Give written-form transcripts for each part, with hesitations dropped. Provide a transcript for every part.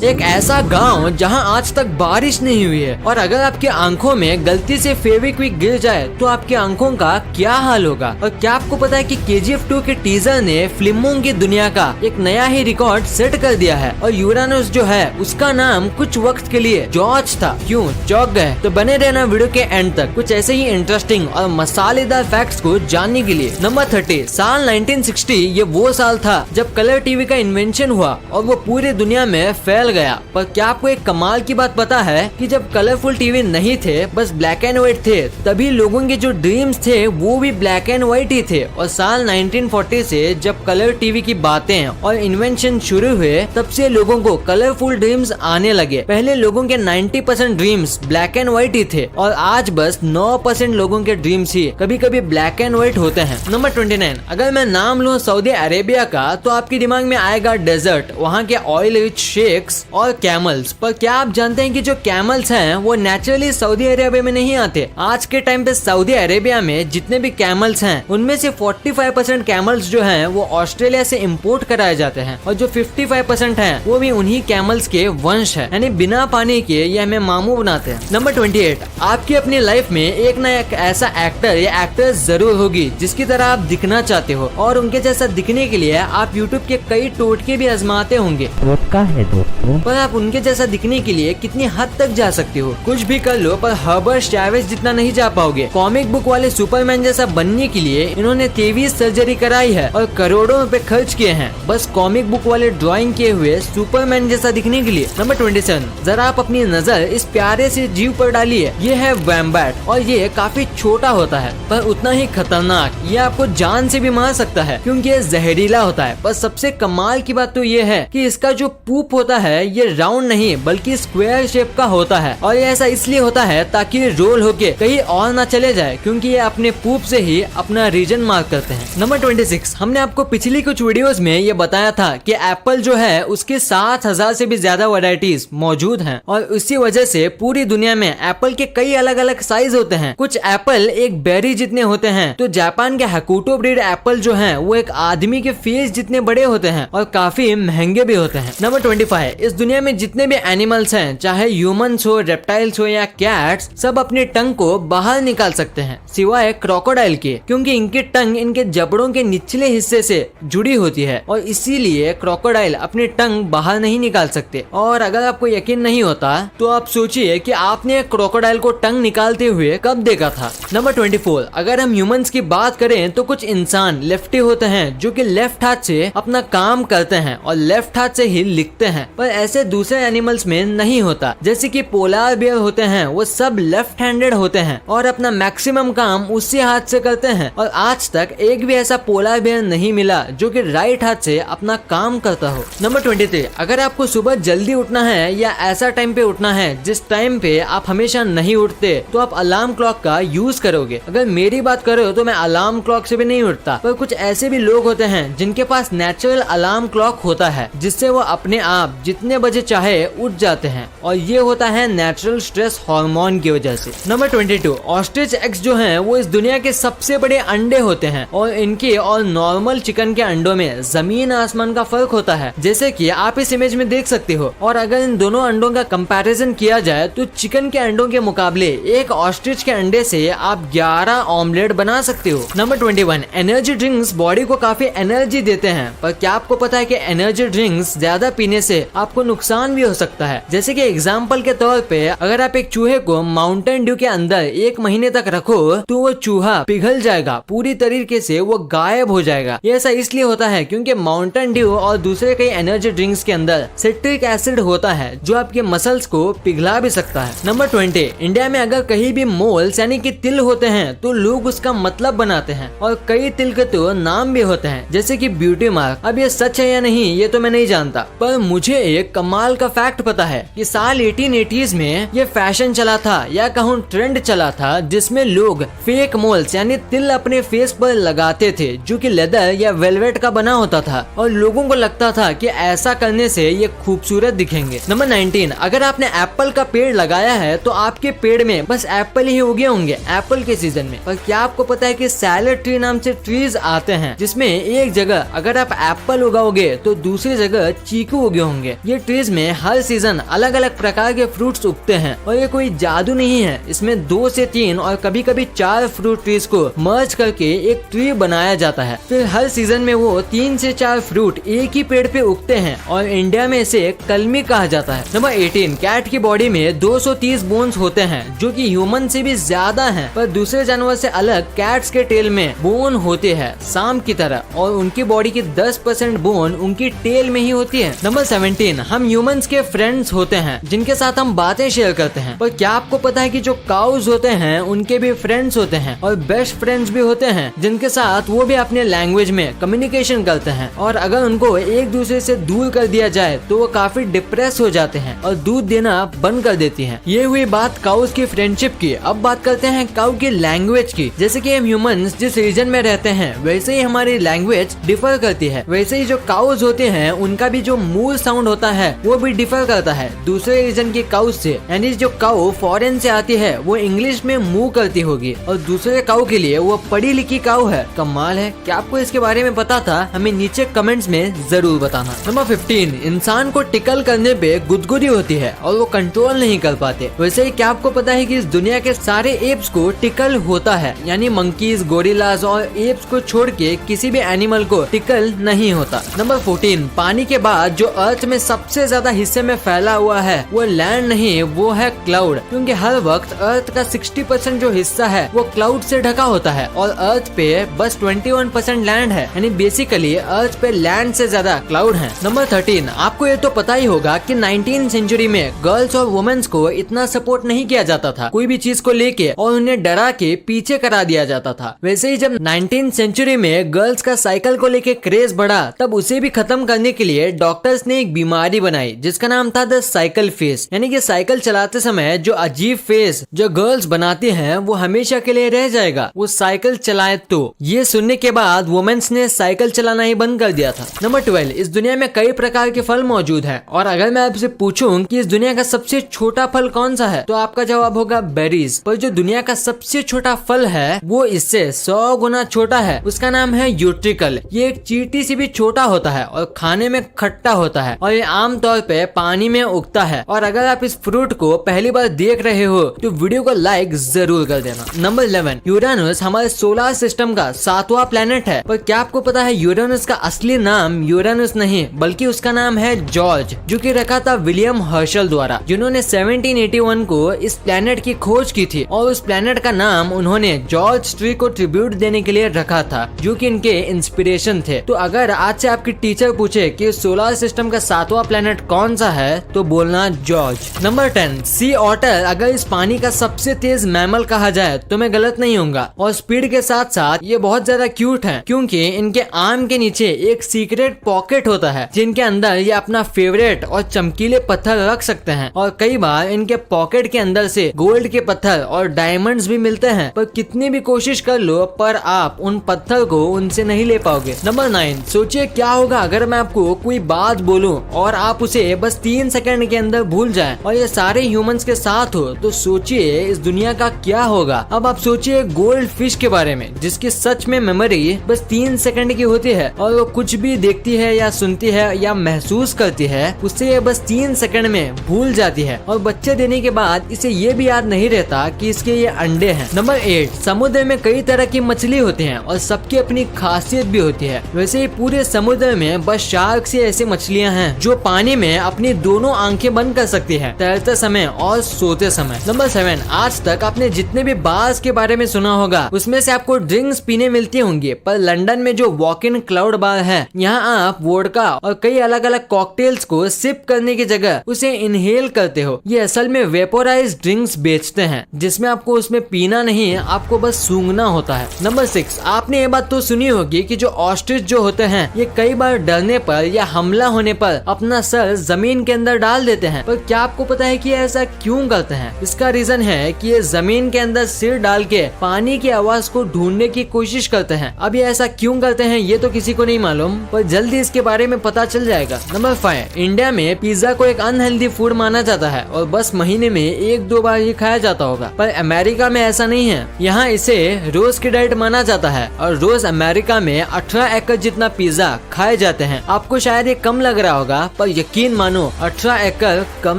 एक ऐसा गांव जहां आज तक बारिश नहीं हुई है, और अगर आपकी आंखों में गलती से फेविक्विक गिर जाए तो आपकी आंखों का क्या हाल होगा। और क्या आपको पता है कि KGF 2 के टीजर ने फिल्मों की दुनिया का एक नया ही रिकॉर्ड सेट कर दिया है, और यूरानस जो है उसका नाम कुछ वक्त के लिए जॉर्ज था। क्यों चौंक गए? तो बने रहना वीडियो के एंड तक कुछ ऐसे ही इंटरेस्टिंग और मसालेदार फैक्ट्स को जानने के लिए। नंबर 30, साल 1960 ये वो साल था जब कलर टीवी का इन्वेंशन हुआ और वो पूरी दुनिया में फैल गया। पर क्या आपको एक कमाल की बात पता है कि जब कलरफुल टीवी नहीं थे, बस ब्लैक एंड व्हाइट थे, तभी लोगों के जो ड्रीम्स थे वो भी ब्लैक एंड व्हाइट ही थे। और साल 1940 से जब कलर टीवी की बातें और इन्वेंशन शुरू हुए, तब से लोगों को कलरफुल ड्रीम्स आने लगे। पहले लोगों के 90% ड्रीम्स ब्लैक एंड व्हाइट ही थे, और आज बस 9% लोगों के ड्रीम्स ही कभी कभी ब्लैक एंड व्हाइट होते हैं। नंबर 29, अगर मैं नाम लूँ सऊदी अरेबिया का तो आपके दिमाग में आएगा डेजर्ट, वहाँ के ऑयल रिच शेक्स और कैमल्स। पर क्या आप जानते हैं कि जो कैमल्स हैं वो नेचुरली सऊदी अरेबिया में नहीं आते। आज के टाइम पे सऊदी अरेबिया में जितने भी कैमल्स हैं उनमें से 45% कैमल्स जो हैं वो ऑस्ट्रेलिया से इंपोर्ट कराए जाते हैं, और जो 55% हैं वो भी उन्हीं कैमल्स के वंश है, यानी बिना पानी के ये हमें मामू बनाते हैं। नंबर 28, आपकी अपनी लाइफ में एक न एक ऐसा एक्टर या एक्ट्रेस जरूर होगी जिसकी तरह आप दिखना चाहते हो, और उनके जैसा दिखने के लिए आप यूट्यूब के कई टोटके भी आजमाते होंगे। है दोस्तों, पर आप उनके जैसा दिखने के लिए कितनी हद तक जा सकते हो? कुछ भी कर लो, पर हर्बर्ट चैवेज जितना नहीं जा पाओगे। कॉमिक बुक वाले सुपरमैन जैसा बनने के लिए इन्होंने 23 सर्जरी कराई है और करोड़ों रुपए खर्च किए हैं, बस कॉमिक बुक वाले ड्राइंग किए हुए सुपरमैन जैसा दिखने के लिए। नंबर 27, जरा आप अपनी नजर इस प्यारे से जीव पर डालिए। ये है वैम्बैट, और ये काफी छोटा होता है पर उतना ही खतरनाक। ये आपको जान से भी मार सकता है क्योंकि ये जहरीला होता है। पर सबसे कमाल की बात तो ये है कि इसका जो पूप होता है ये राउंड नहीं बल्कि स्क्वायर शेप का होता है, और ये ऐसा इसलिए होता है ताकि रोल होके कहीं और ना चले जाए, क्योंकि ये अपने पूप से ही अपना रीजन मार्क करते हैं। नंबर 26, हमने आपको पिछली कुछ वीडियोस में ये बताया था कि एप्पल जो है उसके 7000 से भी ज्यादा वैरायटीज मौजूद हैं, और इसी वजह से पूरी दुनिया में एप्पल के कई अलग अलग साइज होते हैं। कुछ एप्पल एक बेरी जितने होते हैं, तो जापान के हकुटो ब्रीड एप्पल जो है वो एक आदमी के फेस जितने बड़े होते हैं और काफी महंगे भी होते हैं। नंबर 25, इस दुनिया में जितने भी एनिमल्स हैं, चाहे ह्यूमंस हो, रेप्टाइल्स हो या कैट्स, सब अपने टंग को बाहर निकाल सकते हैं सिवाय क्रोकोडाइल के, क्योंकि इनकी टंग इनके जबड़ों के निचले हिस्से से जुड़ी होती है, और इसीलिए क्रोकोडाइल अपनी टंग बाहर नहीं निकाल सकते। और अगर आपको यकीन नहीं होता तो आप सोचिए कि आपने क्रोकोडाइल को टंग निकालते हुए कब देखा था। नंबर 24, अगर हम ह्यूमंस की बात करें तो कुछ इंसान लेफ्टी होते हैं जो कि लेफ्ट हाथ से अपना काम करते हैं और लेफ्ट हाथ से ही लिखते हैं, पर ऐसे दूसरे एनिमल्स में नहीं होता। जैसे कि पोलार बियर होते हैं, वो सब लेफ्ट हैंडेड होते हैं और अपना मैक्सिमम काम उसी हाथ से करते हैं, और आज तक एक भी ऐसा पोलार बियर नहीं मिला जो कि राइट हाथ से अपना काम करता हो। नंबर 23, अगर आपको सुबह जल्दी उठना है या ऐसा टाइम पे उठना है जिस टाइम पे आप हमेशा नहीं उठते, तो आप अलार्म क्लॉक का यूज करोगे। अगर मेरी बात करो तो मैं अलार्म क्लॉक से भी नहीं उठता, पर कुछ ऐसे भी लोग होते हैं जिनके पास नेचुरल अलार्म क्लॉक होता है जिससे वो अपने आप जितने बजे चाहे उठ जाते हैं, और ये होता है नेचुरल स्ट्रेस हार्मोन की वजह से। नंबर 22, ऑस्ट्रिच एग्स जो हैं वो इस दुनिया के सबसे बड़े अंडे होते हैं, और इनके और नॉर्मल चिकन के अंडों में जमीन आसमान का फर्क होता है, जैसे कि आप इस इमेज में देख सकते हो। और अगर इन दोनों अंडों का कंपैरिजन किया जाए तो चिकन के अंडों के मुकाबले एक ऑस्ट्रिच के अंडे से आप 11 ऑमलेट बना सकते हो। नंबर 21, एनर्जी ड्रिंक्स बॉडी को काफी एनर्जी देते हैं, पर क्या आपको पता है कि एनर्जी ड्रिंक्स ज्यादा पीने से आपको नुकसान भी हो सकता है। जैसे कि एग्जांपल के तौर पे अगर आप एक चूहे को माउंटेन ड्यू के अंदर 1 महीने तक रखो तो वो चूहा पिघल जाएगा, पूरी तरीके से वो गायब हो जाएगा। ये ऐसा इसलिए होता है क्योंकि माउंटेन ड्यू और दूसरे कई एनर्जी ड्रिंक्स के अंदर सिट्रिक एसिड होता है जो आपके मसल्स को पिघला भी सकता है। नंबर 20, इंडिया में अगर कहीं भी मोल्स यानी कि तिल होते हैं तो लोग उसका मतलब बनाते हैं, और कई तिल के तो नाम भी होते हैं जैसे कि ब्यूटी मार्क। अब ये सच है या नहीं ये तो मैं नहीं जानता, पर मुझे एक कमाल का फैक्ट पता है कि साल 1880s में ये फैशन चला था या कहूँ ट्रेंड चला था जिसमें लोग फेक मोल्स यानी तिल अपने फेस पर लगाते थे जो कि लेदर या वेलवेट का बना होता था, और लोगों को लगता था कि ऐसा करने से ये खूबसूरत दिखेंगे। नंबर 19, अगर आपने एप्पल का पेड़ लगाया है तो आपके पेड़ में बस एप्पल ही उगे होंगे एप्पल के सीजन में। पर क्या आपको पता है कि सैलेड ट्री नाम से ट्रीज आते हैं जिसमें एक जगह अगर आप एप्पल उगाओगे तो दूसरी जगह चीकू उगे होंगे। ये ट्रीज में हर सीजन अलग अलग प्रकार के फ्रूट्स उगते हैं और ये कोई जादू नहीं है। इसमें 2 से 3 और कभी कभी 4 फ्रूट ट्रीज को मर्ज करके एक ट्री बनाया जाता है। फिर हर सीजन में वो 3 से 4 फ्रूट एक ही पेड़ पे उगते हैं और इंडिया में इसे कलमी कहा जाता है। नंबर 18, कैट की बॉडी में 230 बोन्स होते हैं जो कि ह्यूमन से भी ज्यादा हैं, पर दूसरे जानवर से अलग कैट्स के टेल में बोन होते हैं सांप की तरह और उनकी बॉडी की 10% बोन उनकी टेल में ही होती है। नंबर 17, हम ह्यूमंस के फ्रेंड्स होते हैं जिनके साथ हम बातें शेयर करते हैं, पर क्या आपको पता है कि जो काउज होते हैं उनके भी फ्रेंड्स होते हैं और बेस्ट फ्रेंड्स भी होते हैं जिनके साथ वो भी अपने लैंग्वेज में कम्युनिकेशन करते हैं और अगर उनको एक दूसरे से दूर कर दिया जाए तो वो काफी डिप्रेस हो जाते हैं और दूध देना बंद कर देती हैं। ये हुई बात काउज की फ्रेंडशिप की। अब बात करते हैं काउ की लैंग्वेज की। जैसे कि हम ह्यूमंस जिस रीजन में रहते हैं वैसे ही हमारी लैंग्वेज डिफर करती है, वैसे ही जो काउज होते हैं उनका भी जो मूल साउंड होता है वो भी डिफर करता है दूसरे रीजन के काउज से। यानी जो काउ फॉरेन से आती है वो इंग्लिश में मूव करती होगी और दूसरे काउ के लिए वो पढ़ी लिखी काउ है। कमाल है। क्या आपको इसके बारे में पता था? हमें नीचे कमेंट्स में जरूर बताना। नंबर 15, इंसान को टिकल करने पे गुदगुदी होती है और वो कंट्रोल नहीं कर पाते। वैसे ही क्या आपको पता है कि इस दुनिया के सारे एप्स को टिकल होता है, यानी मंकीज, गोरिल्लाज और एप्स को छोड़ के किसी भी एनिमल को टिकल नहीं होता। नंबर 14, पानी के बाद जो अर्थ में सबसे ज्यादा हिस्से में फैला हुआ है वो लैंड नहीं, वो है क्लाउड, क्योंकि हर वक्त अर्थ का 60% जो हिस्सा है वो क्लाउड से ढका होता है और अर्थ पे बस 21% लैंड है, यानी बेसिकली अर्थ पे लैंड से ज्यादा क्लाउड है। नंबर 13, आपको ये तो पता ही होगा कि 19वीं सेंचुरी में गर्ल्स और वुमेन्स को इतना सपोर्ट नहीं किया जाता था कोई भी चीज को लेके और उन्हें डरा के पीछे करा दिया जाता था। वैसे ही जब 19वीं सेंचुरी में गर्ल्स का साइकिल को लेके क्रेज बढ़ा तब उसे भी खत्म करने के लिए डॉक्टर्स ने एक बीमारी बनाई जिसका नाम था द साइकिल फेस, यानी कि साइकिल चलाते समय जो अजीब फेस जो गर्ल्स बनाती हैं वो हमेशा के लिए रह जाएगा वो साइकिल चलाए तो। ये सुनने के बाद वुमेन्स ने साइकिल चलाना ही बंद कर दिया था। नंबर 12, इस दुनिया में कई प्रकार के फल मौजूद हैं और अगर मैं आपसे पूछूं कि इस दुनिया का सबसे छोटा फल कौन सा है तो आपका जवाब होगा बेरीज। पर जो दुनिया का सबसे छोटा फल है वो इससे 100 गुना छोटा है, उसका नाम है यूट्रिकल। ये एक चींटी से भी छोटा होता है और खाने में खट्टा होता है और ये आमतौर पे पानी में उगता है। और अगर आप इस फ्रूट को पहली बार देख रहे हो तो वीडियो को लाइक जरूर कर देना। नंबर 11, यूरेनस हमारे सोलर सिस्टम का 7वां प्लेनेट है, पर क्या आपको पता है यूरेनस का असली नाम यूरेनस नहीं बल्कि उसका नाम है जॉर्ज, जो कि रखा था विलियम हर्शल द्वारा, जिन्होंने 1781 को इस प्लेनेट की खोज की थी और उस प्लेनेट का नाम उन्होंने जॉर्ज ट्री को ट्रिब्यूट देने के लिए रखा था जो कि इनके इंस्पिरेशन थे। तो अगर आज से आपकी टीचर पूछे कि सोलर सिस्टम का 7वां प्लेनेट कौन सा है तो बोलना जॉर्ज। नंबर 10, सी ऑटर अगर इस पानी का सबसे तेज मैमल कहा जाए तो मैं गलत नहीं होऊंगा और स्पीड के साथ साथ ये बहुत ज्यादा क्यूट है क्योंकि इनके आर्म के नीचे एक सीक्रेट पॉकेट होता है जिनके अंदर ये अपना फेवरेट और चमकीले पत्थर रख सकते हैं और कई बार इनके पॉकेट के अंदर से गोल्ड के पत्थर और डायमंड्स भी मिलते हैं, पर कितनी भी कोशिश कर लो पर आप उन पत्थर को उनसे नहीं ले पाओगे। नंबर 9, सोचिए क्या होगा अगर मैं आपको कोई बात बोलूं और आप उसे बस 3 सेकंड के अंदर भूल जाएं और ये सारे ह्यूमंस के साथ हो तो सोचिए इस दुनिया का क्या होगा। अब आप सोचिए गोल्ड फिश के बारे में जिसकी सच में मेमोरी बस 3 सेकंड की होती है और वो कुछ भी देखती है या सुनती है या महसूस करती है उससे ये बस 3 सेकंड में भूल जाती है और बच्चे देने के बाद इसे ये भी याद नहीं रहता कि इसके ये अंडे हैं। नंबर 8, समुद्र में कई तरह की मछली होती हैं और सबकी अपनी खासियत भी होती है। वैसे ही पूरे समुद्र में बस शार्क से ऐसी मछलियां हैं जो पानी में अपनी दोनों आंखें बंद कर सकती है तैरते समय और सोते समय। नंबर 7, आज तक आपने जितने भी बार्स के बारे में सुना होगा उसमें से आपको ड्रिंक्स पीने मिलती होंगी, पर लंदन में जो वॉक इन क्लाउड बार है यहाँ आप वोडका और कई अलग अलग कॉकटेल्स को सिप करने की जगह उसे इनहेल करते हो। ये असल में वेपोराइज ड्रिंक्स बेचते हैं जिसमें आपको उसमें पीना नहीं आपको बस सूंघना होता है। नंबर 6, आपने ये बात तो सुनी होगी कि जो ऑस्ट्रिच जो होते हैं ये कई बार डरने पर या हमला होने पर अपना सर जमीन के अंदर डाल देते हैं, पर क्या आपको पता है कि ऐसा क्यों करते हैं? इसका रीजन है कि ये जमीन के अंदर सिर डाल के पानी की आवाज को ढूंढने की कोशिश करते हैं। अब ये ऐसा क्यों करते हैं ये तो किसी को नहीं मालूम, पर जल्दी इसके बारे में पता चल जाएगा। नंबर 5, इंडिया में पिज्जा को एक अनहेल्दी फूड माना जाता है और बस महीने में 1-2 बार ये खाया जाता होगा, पर अमेरिका में ऐसा नहीं है। यहाँ इसे रोज की डाइट माना जाता है और रोज अमेरिका में 18 एकड़ जितना पिज्जा खाए जाते हैं। आपको शायद ये कम लग रहा होगा पर यकीन मानो 18 एकड़ कम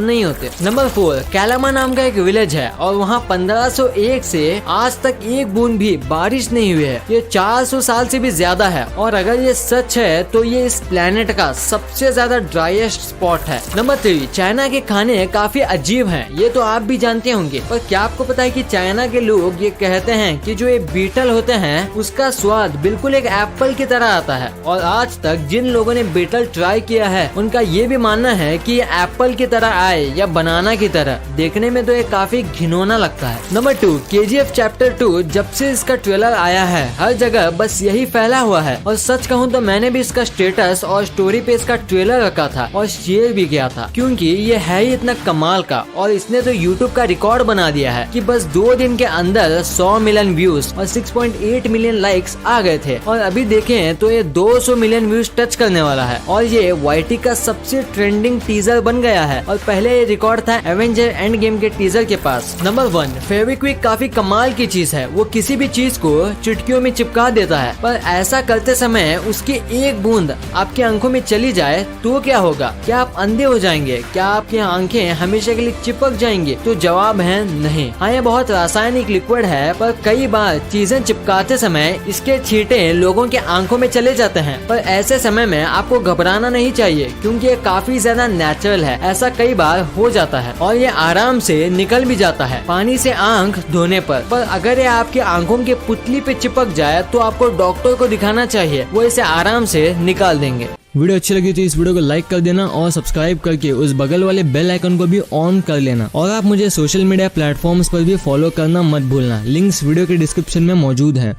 नहीं होते। नंबर 4, कैलामा नाम का एक विलेज है और वहाँ 1501 से आज तक एक बूंद भी बारिश नहीं हुई है। ये 400 साल से भी ज्यादा है और अगर ये सच है तो ये इस प्लेनेट का सबसे ज्यादा ड्राइएस्ट स्पॉट है। नंबर 3, चाइना के खाने काफी अजीब हैं, ये तो आप भी जानते होंगे। पर क्या आपको पता है कि चाइना के लोग ये कहते हैं कि जो ये बीटल होते हैं उसका स्वाद बिल्कुल एक एप्पल की तरह आता है। और आज तक जिन लोगों ने बीटल ट्राई किया है उनका ये भी मानना है कि ये एप्पल की तरह आए या बनाना की तरह। देखने में तो ये काफी घिनौना लगता है। नंबर 2, KGF चैप्टर 2 जब से इसका ट्रेलर आया है हर जगह बस यही फैला हुआ है। और सच कहूँ तो मैंने भी इसका स्टेटस और स्टोरी पे इसका ट्रेलर रखा था और शेयर भी किया था, क्योंकि ये है ही इतना कमाल का। और इसने तो YouTube का रिकॉर्ड बना दिया है कि बस 2 दिन के अंदर 100 मिलियन व्यूज और 6.8 मिलियन लाइक्स आ गए थे। और अभी देखें तो ये 200 मिलियन व्यूज टच करने वाला है और ये YT का सबसे ट्रेंडिंग टीजर बन गया है। और पहले ये रिकॉर्ड था एवेंजर एंड गेम के टीजर के पास। नंबर 1, फेविक्विक काफी कमाल की चीज है। वो किसी भी चीज को चुटकियों में चिपका देता है, पर ऐसा करते समय उसकी एक बूंद आपकी आंखों में चली जाए तो क्या होगा? क्या आप अंधे हो जाएंगे? क्या आपकी आंखें हमेशा के लिए चिपक जाएंगी? तो जवाब है नहीं। हाँ, ये बहुत रासायनिक लिक्विड है, पर कई बार चीजें चिपकाते समय इसके छींटे लोगों के आंखों में चले जाते हैं। पर ऐसे समय में आपको घबराना नहीं चाहिए, क्योंकि ये काफी ज्यादा नेचुरल है। ऐसा कई बार हो जाता है और ये आराम से निकल भी जाता है पानी से आंख धोने पर अगर ये आपकी आंखों के पुतली पे चिपक जाए तो आपको डॉक्टर को दिखाना चाहिए, वो इसे आराम से निकाल देंगे। वीडियो अच्छी लगी तो इस वीडियो को लाइक कर देना और सब्सक्राइब करके उस बगल वाले बेल आइकन को भी ऑन कर लेना। और आप मुझे सोशल मीडिया प्लेटफॉर्म्स पर भी फॉलो करना मत भूलना। लिंक्स वीडियो के डिस्क्रिप्शन में मौजूद है।